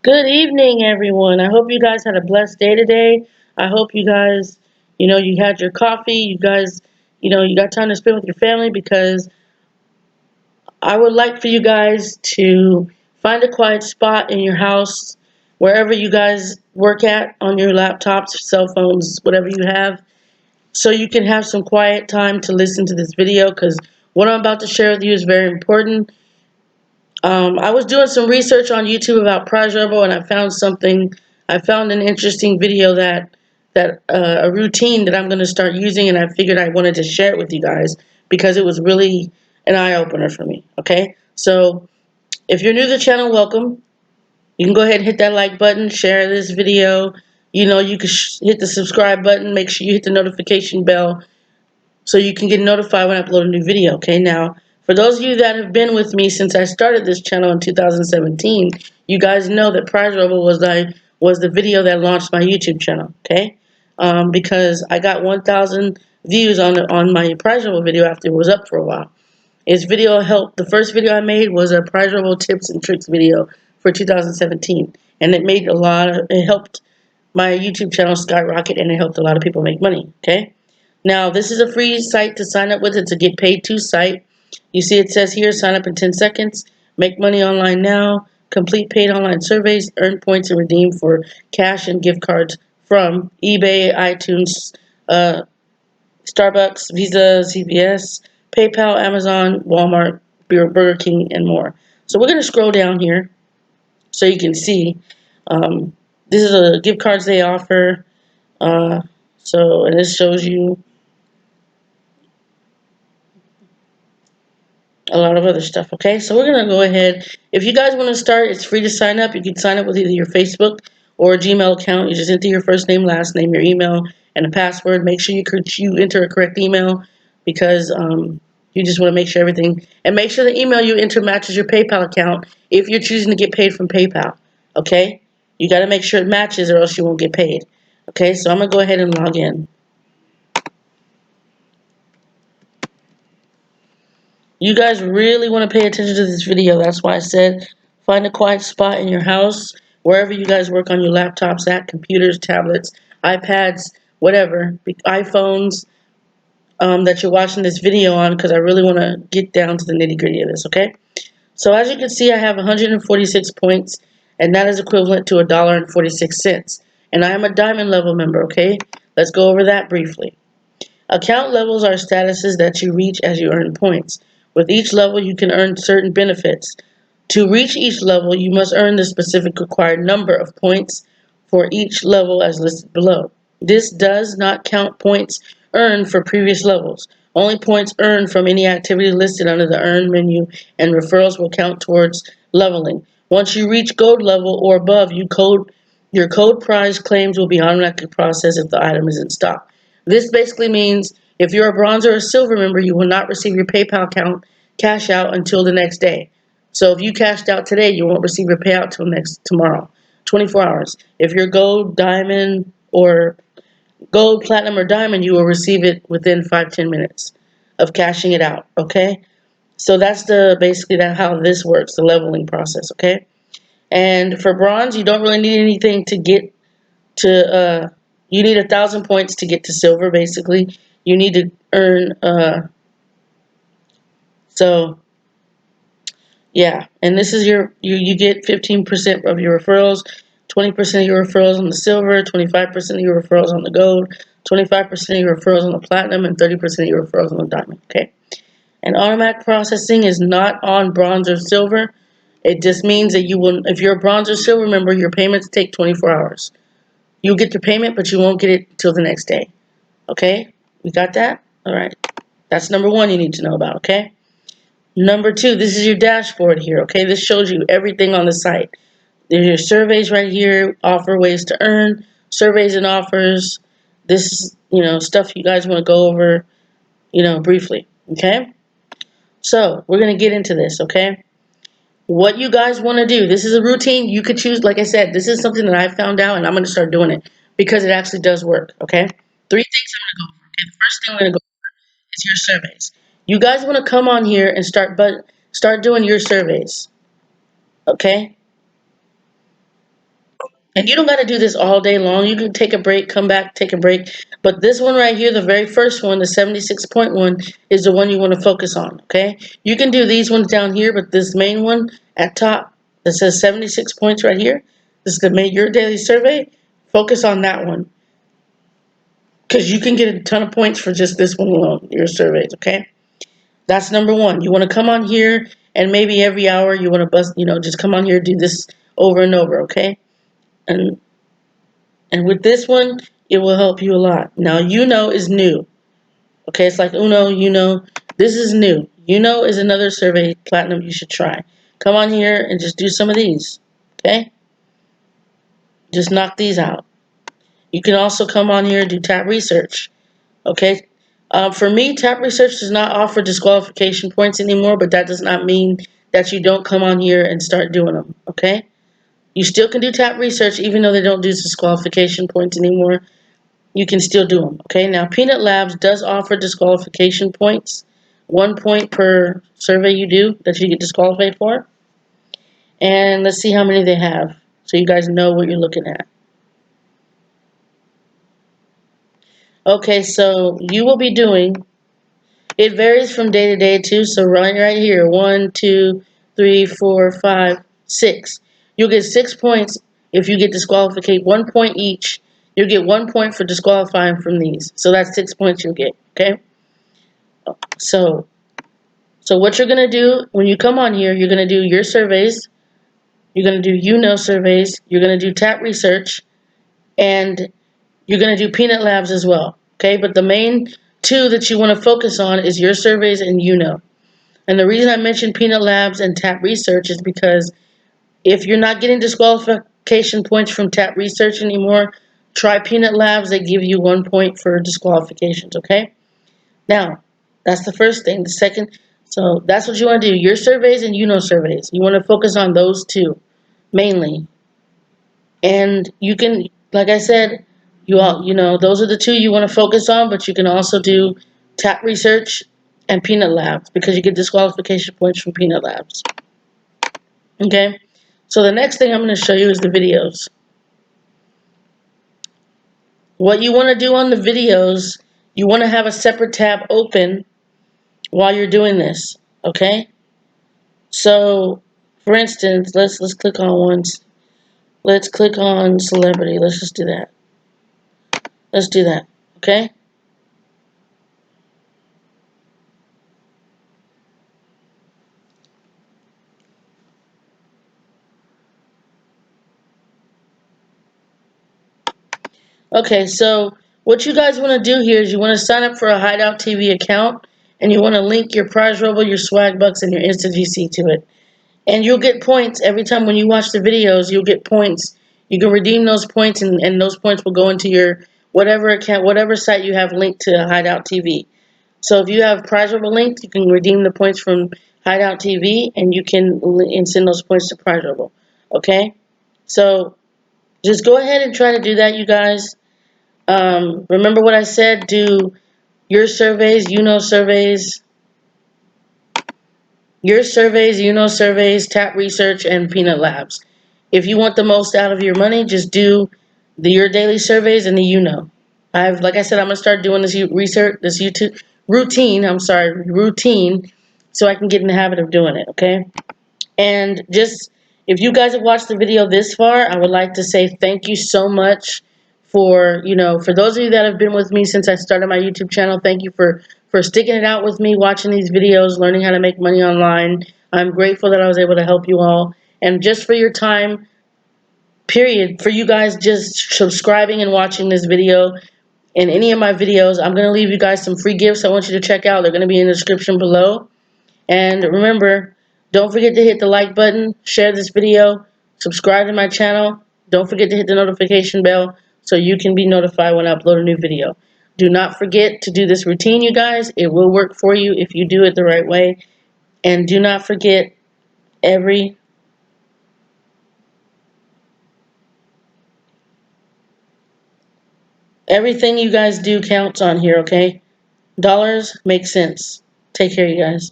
Good evening, everyone. I hope you guys had a blessed day today. I hope you guys, you had your coffee. You guys, you got time to spend with your family because I would like for you guys to find a quiet spot in your house, wherever you guys work at, on your laptops, cell phones, whatever you have, so you can have some quiet time to listen to this video because what I'm about to share with you is very important. I was doing some research on YouTube about Prize Rebel, and I found something. I found an interesting video that a routine that I'm going to start using, and I figured I wanted to share it with you guys because it was really an eye opener for me. Okay, so if you're new to the channel, welcome. You can go ahead and hit that like button, share this video. You can hit the subscribe button. Make sure you hit the notification bell so you can get notified when I upload a new video. Okay, now for those of you that have been with me since I started this channel in 2017, you guys know that Prize Rebel was the video that launched my YouTube channel. Okay, because I got 1,000 views on my Prize Rebel video after it was up for a while. Its video helped. The first video I made was a Prize Rebel tips and tricks video for 2017, and it made it helped my YouTube channel skyrocket, and it helped a lot of people make money. Okay. Now, this is a free site to sign up with. It's a get paid to site. You see it says here, sign up in 10 seconds, make money online now, complete paid online surveys, earn points, and redeem for cash and gift cards from eBay, iTunes, uh, Starbucks, Visa, CVS, PayPal, Amazon, Walmart, Burger King, and more. So we're going to scroll down here so you can see. Um, this is the gift cards they offer. Uh, and this shows you a lot of other stuff. Okay, so we're gonna go ahead. If you guys want to start, it's free to sign up. You can sign up with either your Facebook or a Gmail account. You just enter your first name, last name, your email, and a password. Make sure you enter a correct email because you just want to make sure everything, and make sure the email you enter matches your PayPal account if you're choosing to get paid from PayPal. Okay, you got to make sure it matches or else you won't get paid. Okay, so I'm gonna go ahead and log in. You guys really want to pay attention to this video. That's why I said find a quiet spot in your house, wherever you guys work on your laptops at, computers, tablets, iPads, whatever, iPhones, that you're watching this video on, because I really want to get down to the nitty gritty of this, okay? So as you can see, I have 146 points, and that is equivalent to $1.46. And I am a diamond level member, okay? Let's go over that briefly. Account levels are statuses that you reach as you earn points. With each level, you can earn certain benefits. To reach each level, you must earn the specific required number of points for each level as listed below. This does not count points earned for previous levels. Only points earned from any activity listed under the Earn menu and referrals will count towards leveling. Once you reach gold level or above, your code prize claims will be automatically processed if the item is in stock. This basically means if you're a bronze or a silver member, you will not receive your PayPal account cash out until the next day. So if you cashed out today, you won't receive your payout till next tomorrow, 24 hours. If you're gold, diamond, or gold, platinum, or diamond, you will receive it within 5-10 minutes of cashing it out. Okay, so that's basically how this works, the leveling process. Okay, and for bronze, you don't really need anything to get to. You need 1,000 points to get to silver. Basically, you need to earn. So Yeah, and this is you get 15% of your referrals, 20% of your referrals on the silver, 25% of your referrals on the gold, 25% of your referrals on the platinum, and 30% of your referrals on the diamond. Okay, and automatic processing is not on bronze or silver. It just means that if you're a bronze or silver member, your payments take 24 hours. You'll get your payment, but you won't get it till the next day. Okay, we got that? All right, that's number one you need to know about. Okay. Number two, this is your dashboard here, okay? This shows you everything on the site. There's your surveys right here, offer ways to earn, surveys and offers. This is, stuff you guys want to go over, briefly, okay? So, we're going to get into this, okay? What you guys want to do, this is a routine. You could choose, like I said, this is something that I found out, and I'm going to start doing it because it actually does work, okay? Three things I'm going to go over, okay? The first thing I'm going to go over is your surveys. You guys want to come on here and start doing your surveys. Okay? And you don't got to do this all day long. You can take a break, come back, take a break. But this one right here, the very first one, the 76.1, is the one you want to focus on, okay? You can do these ones down here, but this main one at top that says 76 points right here, this is your daily survey. Focus on that one because you can get a ton of points for just this one alone, your surveys, okay? That's number one. You want to come on here and maybe every hour you want to just come on here, do this over and over, okay? And with this one, it will help you a lot. Now, is new. Okay, it's like Uno. This is new. Is another survey platinum you should try. Come on here and just do some of these. Okay? Just knock these out. You can also come on here and do tap research. Okay? For me, tap research does not offer disqualification points anymore, but that does not mean that you don't come on here and start doing them. Okay? You still can do tap research even though they don't do disqualification points anymore. You can still do them. Okay, now Peanut Labs does offer disqualification points, 1 point per survey you do that you get disqualified for. And let's see how many they have so you guys know what you're looking at. Okay, so you will be doing, it varies from day to day too, so right here, 1, 2, 3, 4, 5, 6. You'll get 6 points if you get disqualified, 1 point each. You'll get 1 point for disqualifying from these. So that's 6 points you'll get, okay? So what you're going to do when you come on here, you're going to do your surveys, you're going to do surveys, you're going to do tap research, and you're going to do Peanut Labs as well. Okay, but the main two that you want to focus on is your surveys and And the reason I mentioned Peanut Labs and tap research is because if you're not getting disqualification points from tap research anymore, try Peanut Labs. They give you 1 point for disqualifications, okay? Now, that's the first thing. The second, so that's what you want to do. Your surveys and surveys. You want to focus on those two mainly. And you can, like I said, those are the two you want to focus on, but you can also do tap research and Peanut Labs because you get disqualification points from Peanut Labs. Okay? So the next thing I'm going to show you is the videos. What you want to do on the videos, you want to have a separate tab open while you're doing this, okay? So, for instance, let's click on one. Let's click on celebrity. Let's just do that. Let's do that, okay? Okay, so what you guys want to do here is you want to sign up for a Hideout TV account, and you want to link your Prize Robo, your Swag Bucks, and your InstaGC to it. And you'll get points every time when you watch the videos. You'll get points. You can redeem those points, and those points will go into your whatever account, whatever site you have linked to Hideout TV. So if you have Prize Robo linked, you can redeem the points from Hideout TV, and you can send those points to Prize Robo. Okay? So just go ahead and try to do that, you guys. Remember what I said, do your surveys, surveys, surveys, tap research, and Peanut Labs. If you want the most out of your money, just do your daily surveys and the like I said, I'm gonna start doing this YouTube routine, so I can get in the habit of doing it. Okay, and just if you guys have watched the video this far, I would like to say thank you so much for those of you that have been with me since I started my YouTube channel. Thank you for sticking it out with me, watching these videos, learning how to make money online. I'm grateful that I was able to help you all. And just for your time, period, for you guys just subscribing and watching this video and any of my videos, I'm going to leave you guys some free gifts I want you to check out. They're going to be in the description below. And remember, don't forget to hit the like button, share this video, subscribe to my channel. Don't forget to hit the notification bell so you can be notified when I upload a new video. Do not forget to do this routine, you guys. It will work for you if you do it the right way. And do not forget, everything you guys do counts on here, okay? Dollars make sense. Take care, you guys.